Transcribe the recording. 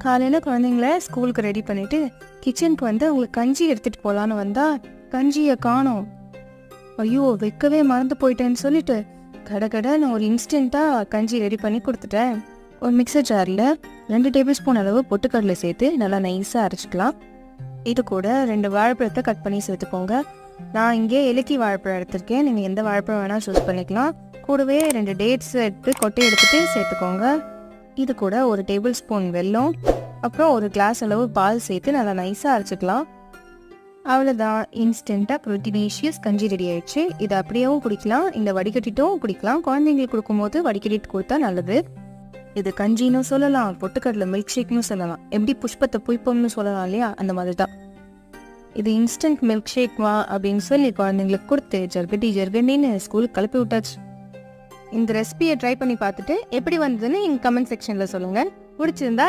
காலையில் குழந்தைங்கள ஸ்கூலுக்கு ரெடி பண்ணிவிட்டு கிச்சனுக்கு வந்து அவங்களுக்கு கஞ்சி எடுத்துகிட்டு போகலான்னு வந்தால் கஞ்சியை காணோம். ஐயோ வைக்கவே மறந்து போயிட்டேன்னு சொல்லிட்டு கடை நான் ஒரு இன்ஸ்டண்ட்டாக கஞ்சி ரெடி பண்ணி கொடுத்துட்டேன். ஒரு மிக்சர் ஜாரில் 2 டேபிள் ஸ்பூன் அளவு பொட்டுக்கடலை சேர்த்து நல்லா நைஸாக அரைச்சிக்கலாம். இது கூட 2 வாழைப்பழத்தை கட் பண்ணி சேர்த்துக்கோங்க. நான் இங்கே இலக்கி வாழைப்பழம் எடுத்திருக்கேன், நீங்கள் எந்த வாழைப்பழம் வேணால் சூஸ் பண்ணிக்கலாம். கூடவே 2 டேட்ஸ் எடுத்து கொட்டை எடுத்துகிட்டு சேர்த்துக்கோங்க. இது கூட ஒரு டேபிள் ஸ்பூன் வெல்லம், அப்புறம் ஒரு கிளாஸ் அளவு பால் சேர்த்து நல்லா நைஸாக அரைச்சிக்கலாம். அவ்வளோதான், இன்ஸ்டண்ட்டாக ப்ரோட்டீனேஷியஸ் கஞ்சி ரெடி ஆயிடுச்சு. இதை அப்படியேவும் குடிக்கலாம், இந்த வடிகட்டிட்டும் குடிக்கலாம். குழந்தைங்களுக்கு கொடுக்கும்போது வடிகட்டிட்டு கொடுத்தா நல்லது. இது கஞ்சின்னு சொல்லலாம், பொட்டுக்கடலை மில்க் ஷேக்னு சொல்லலாம், எப்படி புஷ்பத்தை புய்ப்பம்னு சொல்லலாம் இல்லையா, அந்த மாதிரி தான். இது இன்ஸ்டன்ட் மில்க் ஷேக்வா அப்படின்னு சொல்லி குழந்தைங்களுக்கு கொடுத்து ஜர்கண்டின்னு ஸ்கூலுக்கு கிளப்பி விட்டாச்சு. இந்த ரெசிபியை ட்ரை பண்ணி பார்த்துட்டு எப்படி வந்ததுன்னு எங்கள் கமெண்ட் செக்ஷனில் சொல்லுங்கள். பிடிச்சிருந்தா